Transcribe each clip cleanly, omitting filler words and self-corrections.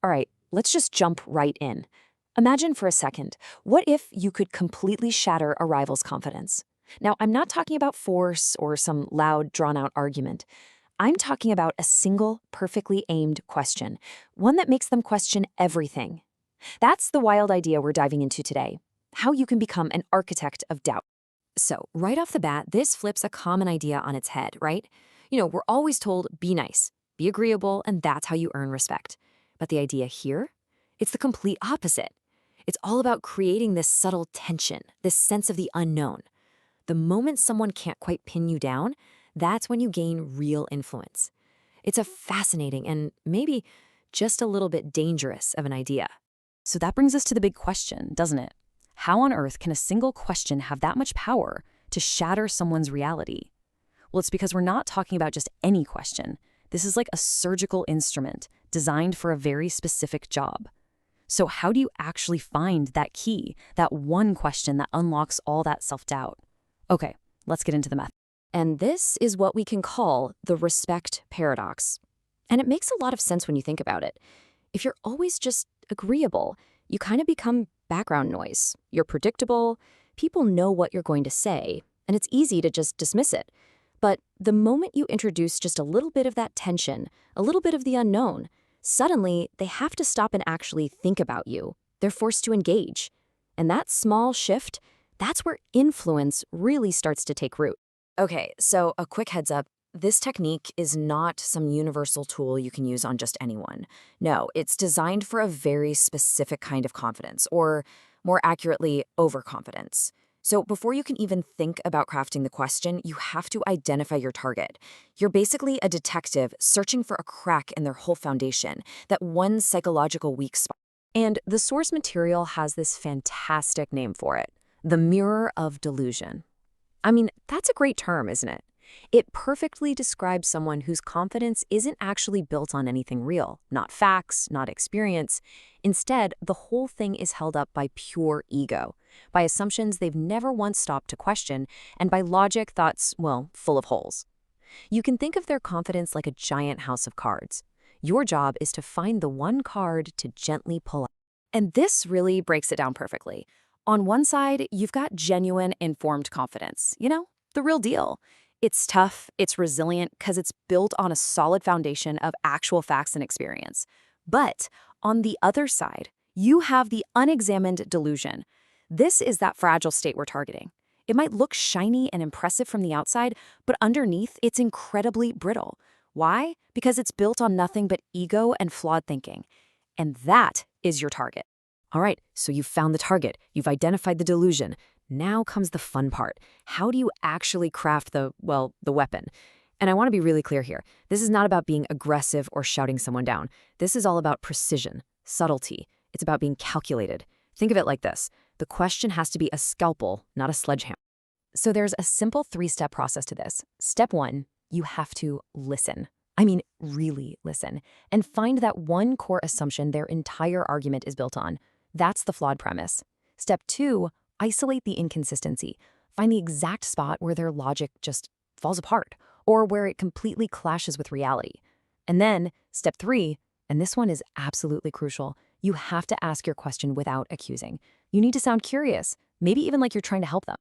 All right, let's just jump right in. Imagine for a second, what if you could completely shatter a rival's confidence? Now, I'm not talking about force or some loud, drawn-out argument. I'm talking about a single, perfectly aimed question, one that makes them question everything. That's the wild idea we're diving into today, how you can become an architect of doubt. So, right off the bat, this flips a common idea on its head, right? We're always told, be nice, be agreeable, and that's how you earn respect. But the idea here? It's the complete opposite. It's all about creating this subtle tension, this sense of the unknown. The moment someone can't quite pin you down, that's when you gain real influence. It's a fascinating and maybe just a little bit dangerous of an idea. So that brings us to the big question, doesn't it? How on earth can a single question have that much power to shatter someone's reality? Well, it's because we're not talking about just any question. This is like a surgical instrument designed for a very specific job. So how do you actually find that key, that one question that unlocks all that self-doubt? Okay, let's get into the method. And this is what we can call the respect paradox. And it makes a lot of sense when you think about it. If you're always just agreeable, you kind of become background noise. You're predictable, people know what you're going to say, and it's easy to just dismiss it. But the moment you introduce just a little bit of that tension, a little bit of the unknown, suddenly they have to stop and actually think about you. They're forced to engage. And that small shift, that's where influence really starts to take root. Okay, so a quick heads up. This technique is not some universal tool you can use on just anyone. No, it's designed for a very specific kind of confidence, or more accurately, overconfidence. So before you can even think about crafting the question, you have to identify your target. You're basically a detective searching for a crack in their whole foundation, that one psychological weak spot. And the source material has this fantastic name for it, the mirror of delusion. I mean, that's a great term, isn't it? It perfectly describes someone whose confidence isn't actually built on anything real, not facts, not experience. Instead, the whole thing is held up by pure ego, by assumptions they've never once stopped to question, and by logic that's, well, full of holes. You can think of their confidence like a giant house of cards. Your job is to find the one card to gently pull out. And this really breaks it down perfectly. On one side, you've got genuine, informed confidence. The real deal. It's tough, it's resilient, because it's built on a solid foundation of actual facts and experience. But on the other side, you have the unexamined delusion. This is that fragile state we're targeting. It might look shiny and impressive from the outside, but underneath, it's incredibly brittle. Why? Because it's built on nothing but ego and flawed thinking. And that is your target. All right, so you've found the target, you've identified the delusion. Now comes the fun part. How do you actually craft the weapon? And I want to be really clear here. This is not about being aggressive or shouting someone down. This is all about precision, subtlety. It's about being calculated. Think of it like this. The question has to be a scalpel, not a sledgehammer. So there's a simple 3-step process to this. Step 1, you have to listen. I mean, really listen. And find that one core assumption their entire argument is built on. That's the flawed premise. Step 2, isolate the inconsistency. Find the exact spot where their logic just falls apart, or where it completely clashes with reality. And then, step 3, and this one is absolutely crucial, you have to ask your question without accusing. You need to sound curious, maybe even like you're trying to help them.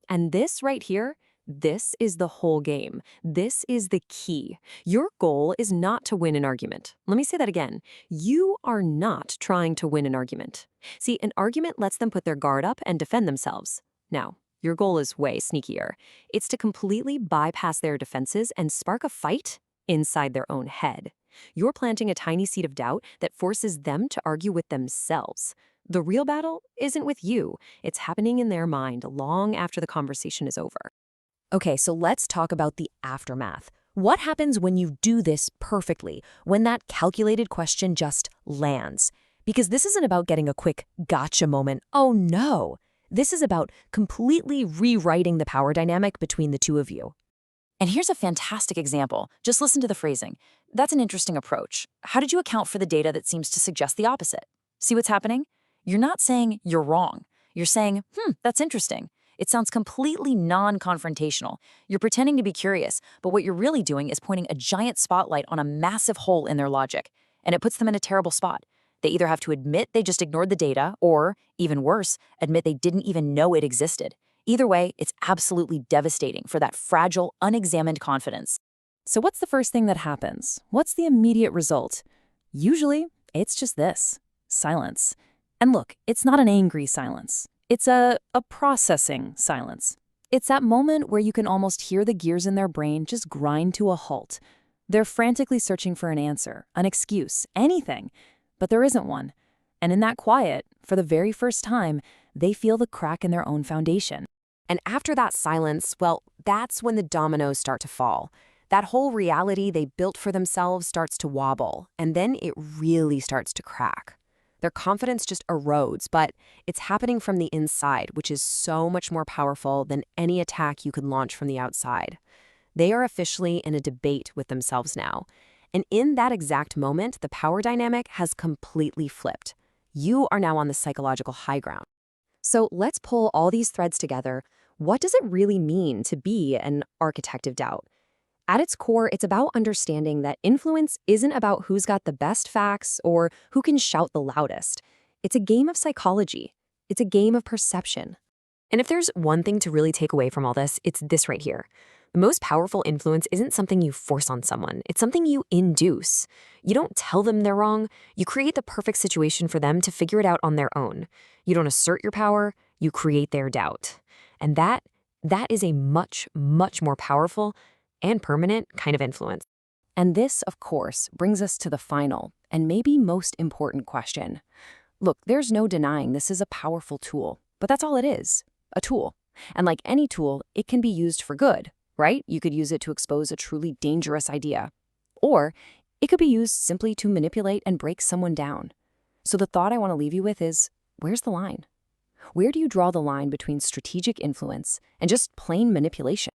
And this right here, this is the whole game. This is the key. Your goal is not to win an argument. Let me say that again. You are not trying to win an argument. See, an argument lets them put their guard up and defend themselves. Now, your goal is way sneakier. It's to completely bypass their defenses and spark a fight inside their own head. You're planting a tiny seed of doubt that forces them to argue with themselves. The real battle isn't with you. It's happening in their mind long after the conversation is over. Okay, so let's talk about the aftermath. What happens when you do this perfectly, when that calculated question just lands? Because this isn't about getting a quick gotcha moment. Oh no! This is about completely rewriting the power dynamic between the two of you. And here's a fantastic example. Just listen to the phrasing. That's an interesting approach. How did you account for the data that seems to suggest the opposite? See what's happening? You're not saying you're wrong. You're saying, that's interesting. It sounds completely non-confrontational. You're pretending to be curious, but what you're really doing is pointing a giant spotlight on a massive hole in their logic, and it puts them in a terrible spot. They either have to admit they just ignored the data, or, even worse, admit they didn't even know it existed. Either way, it's absolutely devastating for that fragile, unexamined confidence. So what's the first thing that happens? What's the immediate result? Usually, it's just this: silence. And look, it's not an angry silence. It's a processing silence. It's that moment where you can almost hear the gears in their brain just grind to a halt. They're frantically searching for an answer, an excuse, anything, but there isn't one. And in that quiet, for the very first time, they feel the crack in their own foundation. And after that silence, well, that's when the dominoes start to fall. That whole reality they built for themselves starts to wobble, and then it really starts to crack. Their confidence just erodes, but it's happening from the inside, which is so much more powerful than any attack you could launch from the outside. They are officially in a debate with themselves now. And in that exact moment, the power dynamic has completely flipped. You are now on the psychological high ground. So let's pull all these threads together. What does it really mean to be an architect of doubt? At its core, it's about understanding that influence isn't about who's got the best facts or who can shout the loudest. It's a game of psychology. It's a game of perception. And if there's one thing to really take away from all this, it's this right here. The most powerful influence isn't something you force on someone. It's something you induce. You don't tell them they're wrong. You create the perfect situation for them to figure it out on their own. You don't assert your power. You create their doubt. And that is a much, much more powerful and permanent kind of influence. And this, of course, brings us to the final and maybe most important question. Look, there's no denying this is a powerful tool, but that's all it is, a tool. And like any tool, it can be used for good, right? You could use it to expose a truly dangerous idea. Or it could be used simply to manipulate and break someone down. So the thought I want to leave you with is, where's the line? Where do you draw the line between strategic influence and just plain manipulation?